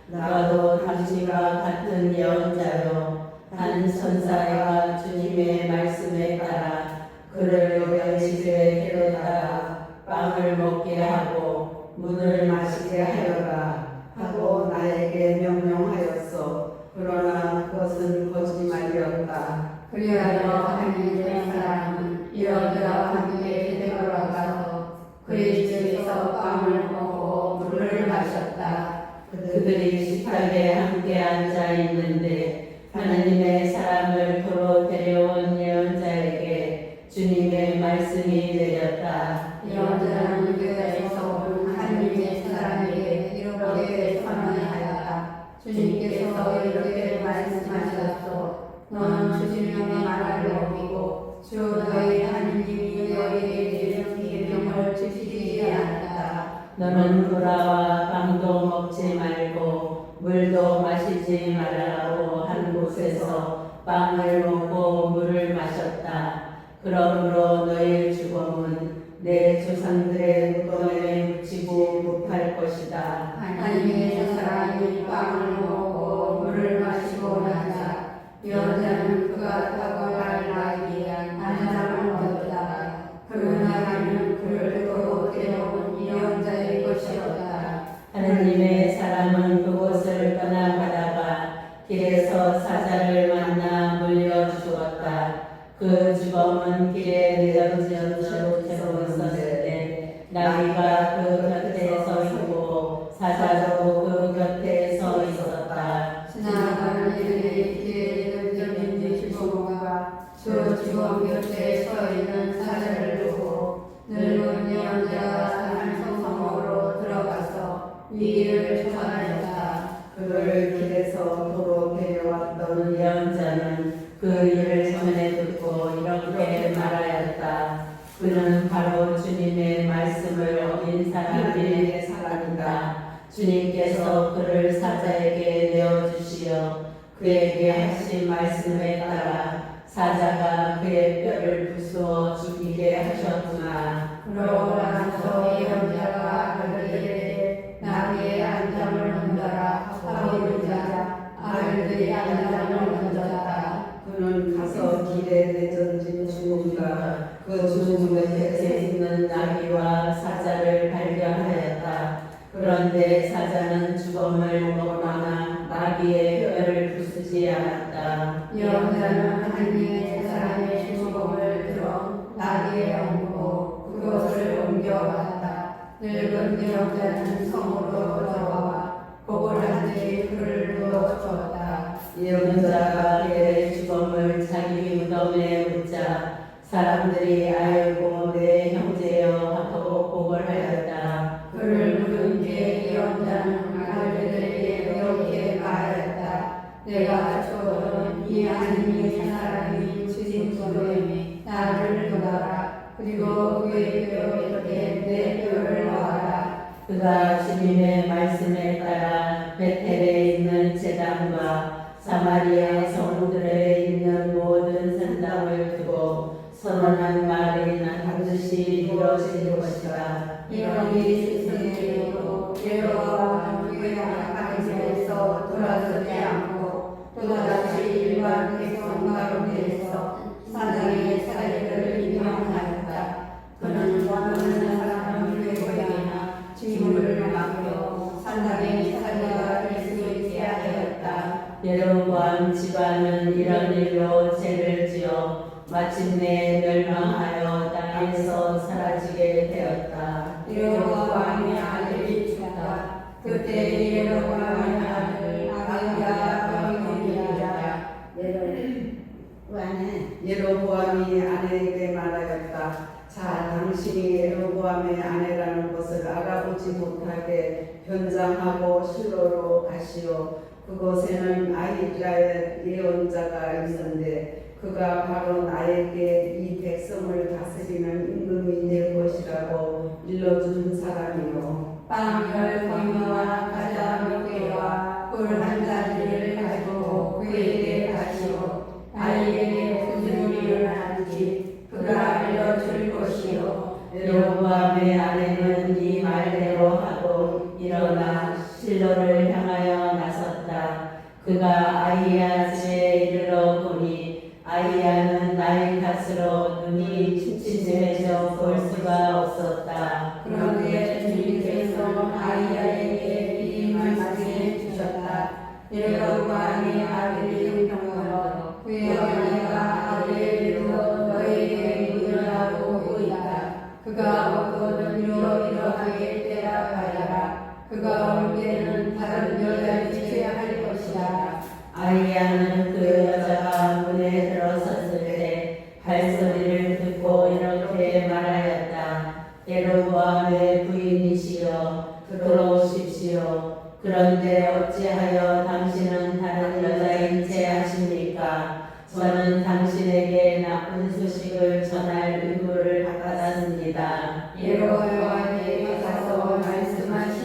나도 당신과 같은 예언자로 한 천사가 주님의 말씀에 따라 그를 여러 집에 데려다가 빵을 먹게 하고 물을 마시게 하여라 하고 나에게 명령하였소. 그러나 그것은 거짓말이었다. 그리하여 하나님의 사람은 여자와 함께 돌아가서 그의 집에서 빵을 너는 돌아와 빵도 먹지 말고 물도 마시지 말라고 한 곳에서 빵을 먹고 물을 마셨다. 그러므로 너희의 죽음은 내 조상들의 무덤에 묻히고 못할 것이다. 하나님의 사람이 빵을 먹고 물을 마시고 나자 예언자는 그가 타고 갈 나귀에 안장을 얻었다. 그 나귀는 그를 두고 데려온 예언자의 것이었다. 하느님의 사람은 그곳을 떠나가다가 길에서 사자를 만나 물려 죽었다. 그 주범은 길에 내던진 채로 있었는데 나귀가 그 곁에 서 있고 사자도 그 곁에 서 있었다. 지나가는 이들이 길에 내던진 주범과 저 주범 곁에 서 있는 사자를 두고 늙은 예언자가 사는 성성으로 들어가서 위기를 전하였다. 그를 길에서 도로 데려왔던 예언자는 그 일을 전해 듣고 이렇게 말하였다. 그는 바로 주님의 말씀을 어긴 하나님의 사람이 사람이다. 주님께서 그를 사자에게 내어주시어 그에게 하신 말씀에 따라 사자가 그의 뼈를 부수어 죽이게 하셨구나. 그러고 나서 예언자가 그들에게 나귀의 안장을 얹어라 하고 이르자 아들들이 안장을 얹었다. 그는 가서 길에 내던진 죽음과 그 죽음 곁에 있는 나귀와 사자를 발견하였다. 그런데 사자는 죽음을 먹거나 나귀의 뼈를 부수지 않았다. 예언자는 하나님의 사람의 죽음을 들어 나귀에 얹고 그것을 옮겨갔다. 늙은 예언자는 성으로 돌아와 보고한 뒤 그를 누워주었다. 예언자가 그의 죽음을 자기 무덤에 묻자 사람들이 알고 내 형제여 하고 보고하였다. 그를 묻은 뒤에 예언자는 아들들에게 이렇게 말하였다. 내가 죽어도 이 하나님의 사람이 주신 주님이 나를 도와라. 그리고 그의 뼈 곁에 내 뼈를 놓아라. 그가 주님의 말씀에 따라 베텔에 있는 제단과 사마리아 성들에 있는 모든 산당을 두고 선언한 말이 반드시 이루어질 것이다. 이런 일이 있으므로 여호와는 그의 하나님께서 돌아서지 않고 또다시 일반 백성 가운데에서 사장의 사례를 인용하였다. 그는 원하는 사람을 외고하나 짐을 맡겨 사장의 사례가 될 수 있게 하였다. 예로보암 집안은 이런 일로 죄를 지어 마침내 멸망하여 땅에서 사라지게 되었다. 여호와의 아들이 죽다. 그때 여호와의 아들 아비가 병이니라. 예로보암이 아내에게 말하였다. 자, 당신이 예로보암의 아내라는 것을 알아보지 못하게 변장하고 실로로 가시오. 그곳에는 아히자의 예언자가 있었는데 그가 바로 나에게 이 백성을 다스리는 임금이 될 것이라고 일러준 사람이요. 빵 10개와 과자 몇 개와 꿀 한 가지를 가지고 그에게 가시오. 아이에게 무슨 일이 일어나는지 그가 알려줄 것이요. 예로보암의 아내는 이 말대로 하고 일어나 실로를 향하여 나섰다. 그가 아이야 집에 이르러 보니 아이야는 나이 탓으로 눈이 침침해져 볼 수가 없었다. 그런데 주님께서 아이야에게 이 말씀해 주셨다. 여호와의 아들이 병들어 그의 어머니가 아들의 일로 너에게 일어나고 있다. 그가 어떤 일로 일어나게 되라 하여라. 그가 올 때는 다른 여자를 취할 것이다. 아이야는 그 여자가 문에 들어섰을 때 발소리를 듣고 이렇게 말하였다. 예로보암의 부인이시여 들어오십시오. 그런데 어찌하여 당신은 다른 여자인 채 하십니까? 저는 당신에게 나쁜 소식을 전할 의무를 받았습니다. 여호와께 가서 말씀하시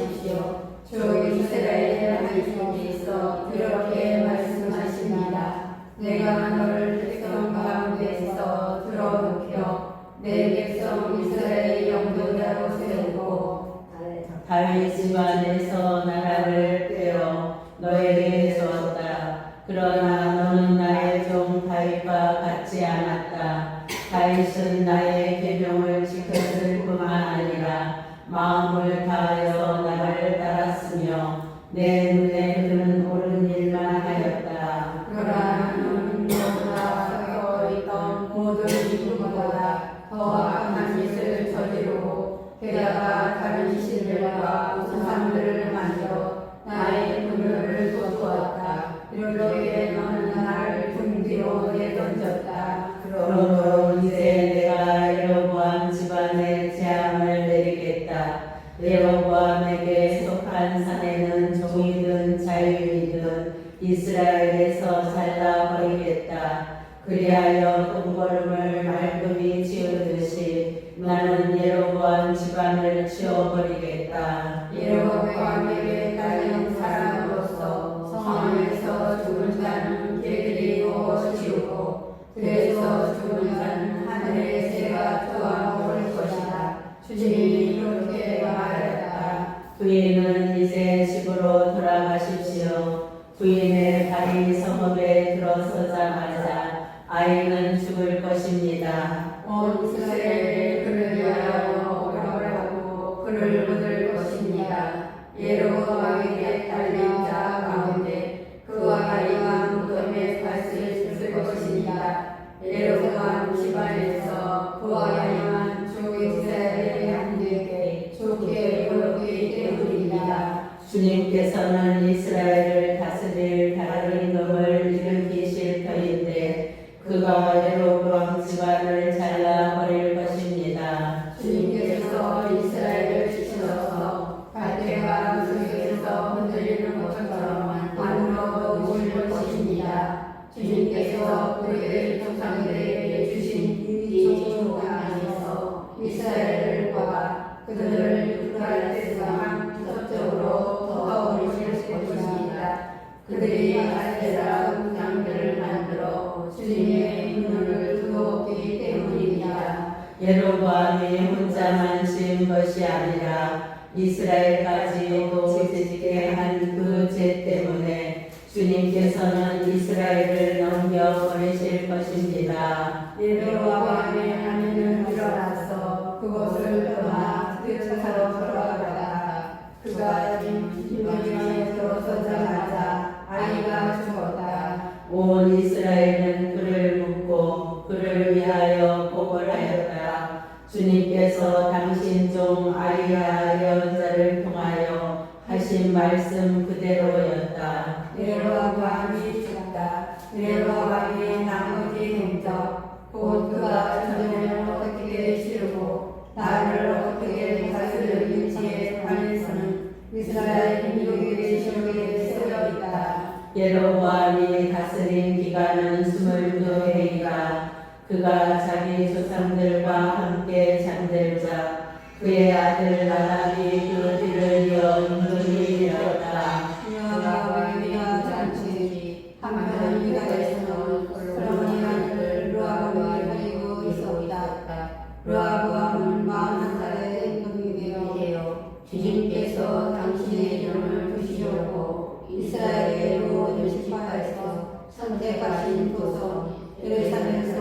집안에서 나라를 떼어 너에게 주었다. 그러나 너는 나의 종 다윗과 같지 않았다. 다윗은 나의 계명을 지켰을 뿐만 아니라 마음을 다하여 나를 따랐으며 내 눈에 그는 옳은 일만 하였다. 그러나 너는 너보다 서 있던 모든 이들보다 더 악한 짓을 저지르고 게다가 다른 신들과 우상들을 만들어 나의 분노를 돋구었다. 이렇게 너는 나를 등 뒤로 내던졌다. 그러므로 이제 내가 여로보암 집안에 재앙을 내리겠다. 여로보암에게 속한 사내는 종이든 자유이든 이스라엘에서 잘라버리겠다. 그리하여 똥걸음을 말끔히 치우듯이 나는 여로보암 집안을 치워버리겠다. 여로보암에게 딸린 사람으로서 성안에서 죽은 자는 개들이 먹어치우고 들에서 죽은 자는 하늘의 새가 쪼아먹을 것이다. 주님이 이렇게 말했다. 부인은 이제 집으로 돌아가십시오. 부인의 발이 성읍에 들어서자마자 아이는 죽을 것입니다. 온 이스라엘이 그를 위하여 오라고 그를 얻을 것입니다. 여로보암에게 딸린 자 가운데 그 아이가 무덤에 밭을 쓸 것입니다. 여로보암 집안에서 그 아이만 주 이스라엘의 양들에게 좋게 보였기 때문입니다. 주님께서는 이스라엘을 다스릴 다른 임금을 일으키실 터인데 그가 여로보암 집안을 잘라버릴 것입니다. 주님께서 이스라엘을 지켜서 갈대가 물속에서 흔들리는 것처럼 안으로 오실 것입니다. 주님께서 우리의 조상들에게 주신 이 좋은 땅에서 이스라엘을 과 그들을 유프라테스강 서쪽으로 덮어버리실 것입니다. 그들이 아세라 우상들을 만들어 주님의 분노를 두렵기 때문입니다. 여로보암이 혼자만 지은 것이 아니라 이스라엘까지도 죄짓게 한 그 죄 때문에 주님께서는 이스라엘을 넘겨버리실 것입니다. 여로보암의 아내는 일어나서 그곳을 떠나 들처럼 돌아가다가 그가 집에 들어서자마자 아이가 죽었다. 온 이스라엘은 그를 묻고 그를 위하여 보궐하였다. 주님께서 당신 종 아이야 예언자를 통하여 하신 말씀 그대로였다. 여로보암이 죽었다. 여로보암의 나머지 행적 곧 그가 전쟁을 어떻게 치르고 나를 어떻게 다스릴지에 관해서는 이스라엘 민족의 기록에 쓰여 있다. 여로보암이 다스린 기간은 22해이라 그가 자기 조상들과 함께 잠들자 그의 아들 나답이 그 뒤를 이어 임금이 되었다. 여호와의 잔치 한편 이가에서는 솔로몬의 아들 르하보암을 가지고 있었다. 르하보암은 41살의 임금이 되어 주님께서 당신의 이름을 부시려고 이스라엘의 모든 지파에서 선택하신 도성 예루살렘에서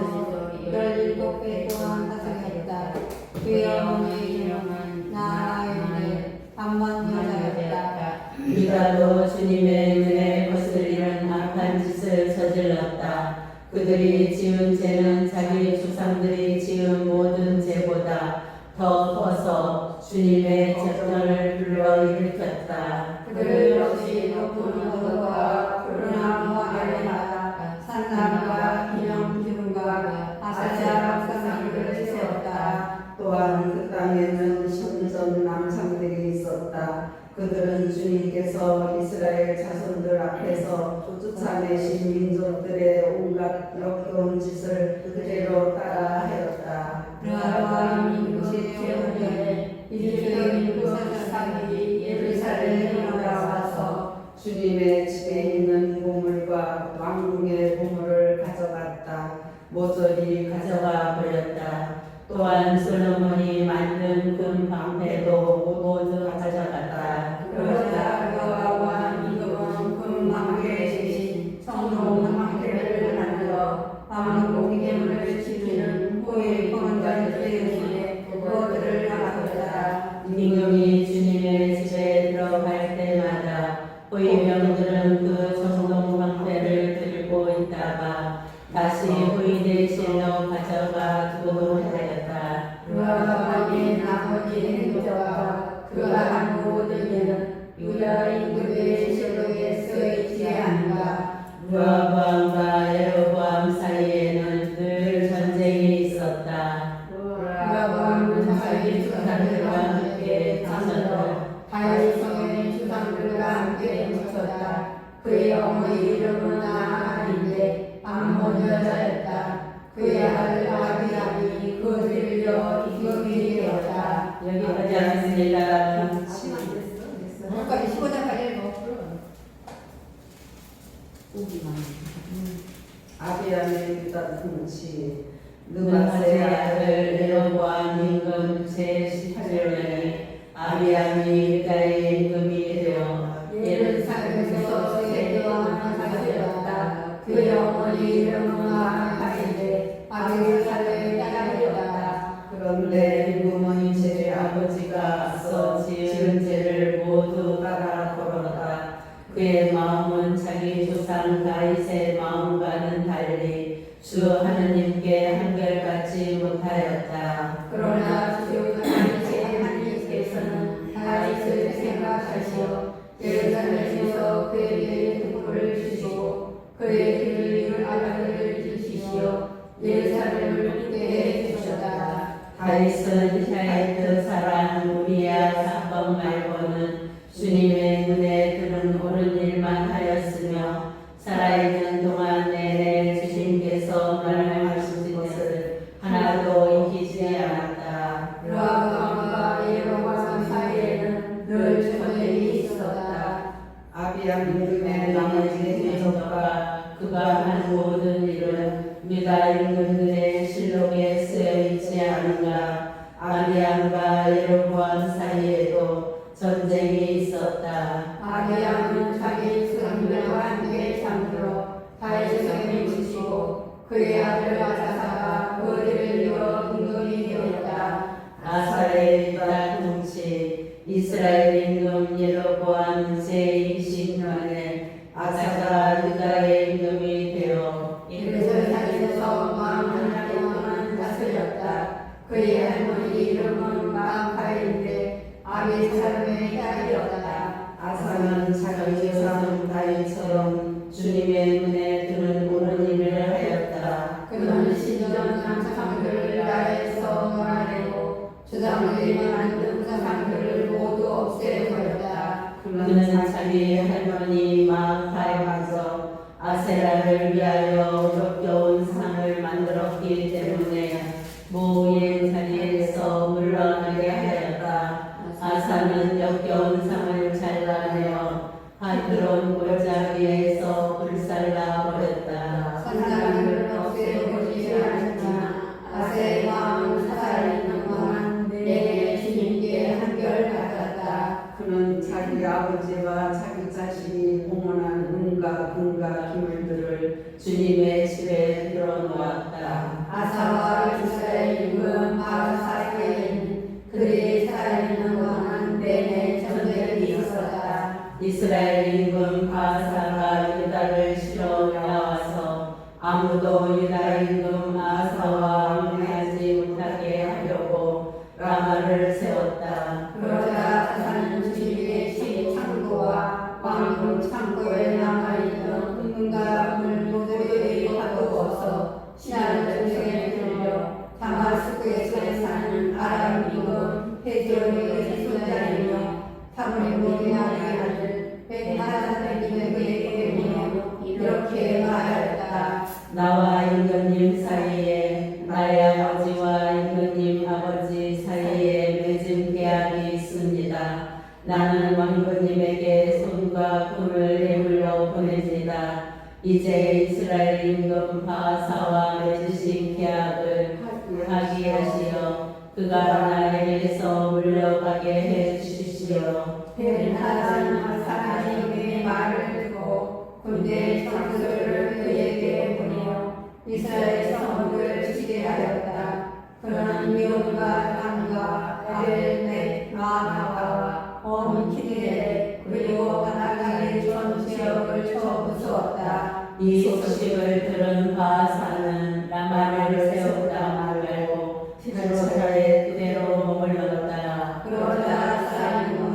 17배 동안 사역했다. 그의 어머니의 이름은 나아인데 암만 여자였다. 유다도 주님의 눈에 거슬리는 악한 짓을 저질렀다. 그들이 지은 죄는 자기 조상들이 지은 모든 죄보다 더 커서 주님의 재정을 불러일으켰다. 그들 역시 높은 언덕과 푸른 나무 아래마다 산나무와 기념 기둥과 아사랴 상상들을 세웠다. 또한 그 땅에는 선전 남상들이 있었다. 그들은 주님께서 이스라엘 자손들 앞에서 쫓아내신 민족들의 온갖 역겨운 짓을 그대로 따라 하였다. 르하보암이 이곳에 태우되 이들의 사사들이 예루살렘에 올라와서 주님의 집에 있는 보물과 왕궁의 보물을 가져갔다. 모조리 가져가 버렸다. 또한 솔로몬이 만든 금 방패도 모두 가져갔다. 온 여자였다. 그의 아들 아비람이 그 들려 임금이 되었다. 여기까지 하겠습니다. 여기까지 15장까지 읽어. 아비람의 유다 통치 느바스의 아들 레로보암 임금 제17년에 아비암이 유다의 임금이 되어 예루살렘에서 세대와 다스렸다. 그의 어머니 이름은 아비인데 아비살의 딸이었다. 그런데 임금은 제 아버지가 앞서 지은 죄를 모두 따라 걸었다. 그의 마음은 자기 조상 다윗의 마음과는 달리 주 하느님께 한결같지 못하였다. 그러나 주 하나님께서는 다윗을 생각하시어 예루살렘에서 그에게 득보를 주시고 그의 길을 이룰 아들을 주시어 예루살렘을 굳게 해 주셨다. 다윗은 히타이트 사람 우리야 사건 말고는 주님의 눈에 드는 옳은 일만 하였으며 살아있는 동안 내내 주님께서 말씀하신 것을 하나도 잊히지 않았다. 여호와와 예로보암 사이에는 늘 전쟁이 있었다. 아비람 임금의 나머지 나머지 대적과 그가 한 모든 일은 유다 임금들의 실록에 쓰여 있지 않은가. 아비암과 예로보암 사이에도 전쟁이 있었다. 아비야는 자기 수상들과 함께 잠들어 다윗을 부시고 그의 아들 아사가 그들을 이어 임금이 되었다. 아사의 유다 통치 이스라엘 임금 예로보암 제20년에 아사가 유다의 임금이 되어 예루살렘에서 40년 동안 다스렸다. 그의 할머니 이름은 마아카인데 아비살의 딸이었다. 아사는 자기 조상 다윗처럼 주님의 눈에 드는 옳은 일을 하였다. 그는 신전 상상들을 나라에서 몰아내고 주상들이 만든 우상들을 모두 없애버렸다. 그는 자기 할머니 마아카이마저 아세라를 위하여 역겨운 상을 만들었기 때문에 모의 자리에서 물러나게 하였다. 아사는 역겨운 상을 잘라내어 하드론 골짜기에서 불살라 버렸다. 산사람들은 없애버리지 않았지만 아세의 마음은 살아있는 동안 내게 주님께 한결같았다. 그는 자기 아버지와 자기 자신이 봉헌한 은과 금과 기물들을 주님의 집에 들어놓았다. 아사와 이스라엘 임금 바사에게는 그들이 살아있는 동안 내내 전쟁이 있었다. 이스라엘 임금 바사가 유다를 치러 나와서 아무도 유다 임금 아사와 만나지 못하게 하려고 라마를 세웠다. 그러자 아사는 주님의 시 창고와 왕궁 창고에 남아있는 금과 물 모두 가두어서 신하를 등에 들려 다마스쿠에서 사는 아람 임금 헤지온의 손자이며 타므리고의 아들 벤하사님의 그에게 보내어 이렇게 말하였다. 나와 임금님 사이에 나의 아버지와 임금님 아버지 사이에 맺은 계약이 있습니다. 나는 왕부님에게 손과 금을 내물러 보내지다. 이제 이스라엘 임금 바사와 맺으신 계약을 하게 하시어 그가 나에게서 물러가게 해 주십시오. 벤하사는 하나님의 말을 듣고 군대 장수를 그에게 보내어 이스라엘 성읍을 치게 하였다. 그는 미온과 단과 아벨 마하와 온 키드레 그리고 바나강의 전 지역을 쳐부수었다. 이 소식을 들은 바사는 라마를 세웠다 말고 티르사에 그대로 머물렀다. 그러자 사람은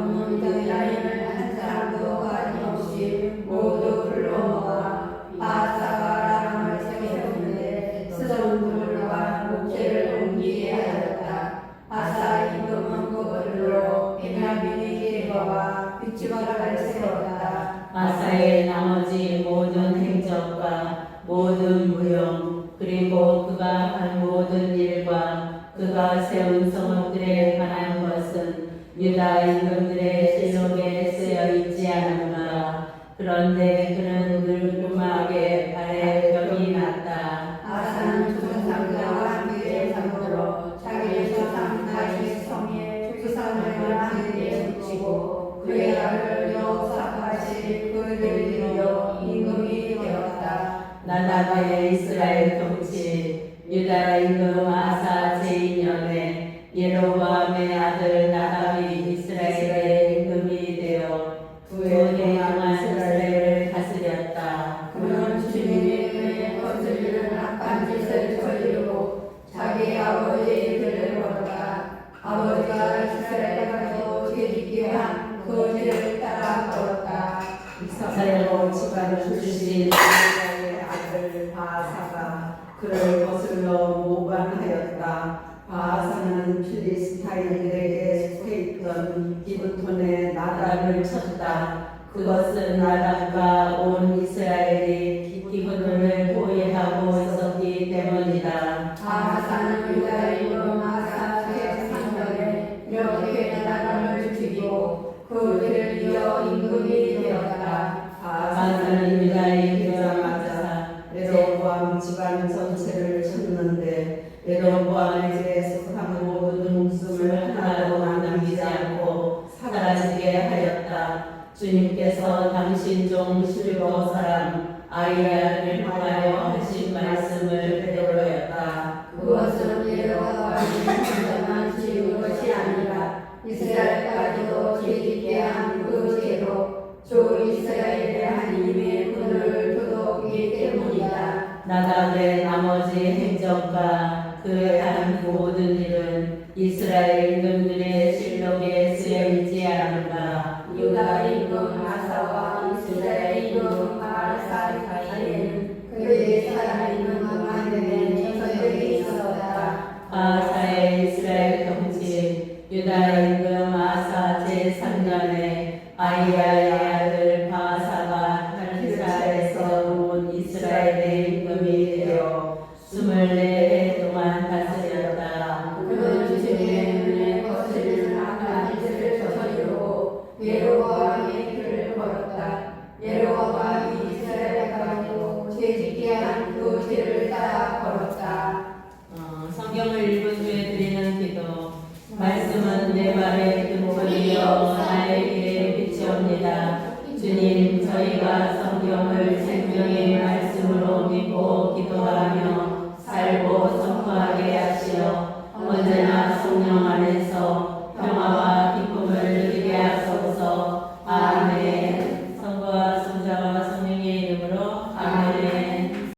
이스라엘을 한 사람도 빠짐없이 모두 불러모아 바사가 라마를 세웠는데 스zon불과 목재를 옮기게 하였다. 아사 임금은 그들로 베냐민의 계보와 빛바라를 세웠다. 아사의 나머지 모든 행적과 모든 무용 그리고 그가 한 모든 일과 그가 세운 성읍들에 관한 것은 유다 임금들의 실록에 쓰여 있지 않은가. 그런데 그는 늘 음악에 발에 벽이 났다. 아사는 조상들과 그의 상으로 자기의 조상 다윗 성에 주상을 하늘에 붙이고 그의 아들 여호사밧이 그를 이루어 임금이 되었다. 나답의 이스라엘 통치 유다 임금 아사 제2년에 예로보암의 아들 나답이 이스라엘의 임금이 되어 2해 동안 이스라엘을 다스렸다. 그는 주님의 은혜에 거스르는 악한 짓을 저지르고 자기 아버지의 길을 걸었다. 아버지가 이스라엘 가지고 죄짓게 한 그 죄를 따라 걸었다. 이스라엘 집안을 주신 유다의 아들 바하사가 그를 거슬러 모반하였다. 바하사는 필리스타인들에게 속해 있던 기브톤의 나답을 쳤다. 그것은 나답과 온 이스라엘이 기브톤을 포위하고 있었기 때문이다. 아사는 유다 임금 아사 제3년에 이렇게 나답을 죽이고 그 뒤를 이어 임금이 되었다. 바하사는 유다에 들어가자 예로보암 집안 전체를 쳤는데 예로보암에게 속한 모든 목숨을 하나도 남기지 않고 사라지게 하였다. 주님께서 당신 종 실로 사람 아이야를 향하여 하신 말씀을 그대로였다. 그것은 예로보암이 혼자만 지은 것이 아니라 이스라엘까지도 죄짓게 한 그 죄로 주 이스라엘의 하나님의 분을 두둑이기 때문이다. 나답의 나머지 행적과 그의 한 모든 일은 이스라엘 임금들의 실록에 쓰여 있지 않은가. 유다 임금 아사와 이스라엘 임금 바하사 사이에는 그의 살아있는 동안에는 전설이 있었다. 바하사의 이스라엘 통치 유다 임금 아사 제3년에 아이야의 아들 바하사가 탈사에서 온 이스라엘의 임금이 되어 24해 동안 다스렸다. 그는 주님의 눈에 거스르는 악한 짓을 저지르고 예로보암의 길을 걸었다. 예로보암이 이스라엘 가지고 죄짓게 한 그 죄를 따라 걸었다. 성경을 읽은 후에 드리는 기도. 말씀은 내 발에 등불이여 나의 길에 비치옵니다. 주님, 저희가 성경을 생명의 말씀으로 믿고 기도하며 살고 선포하게 하시어 언제나 성령 안에서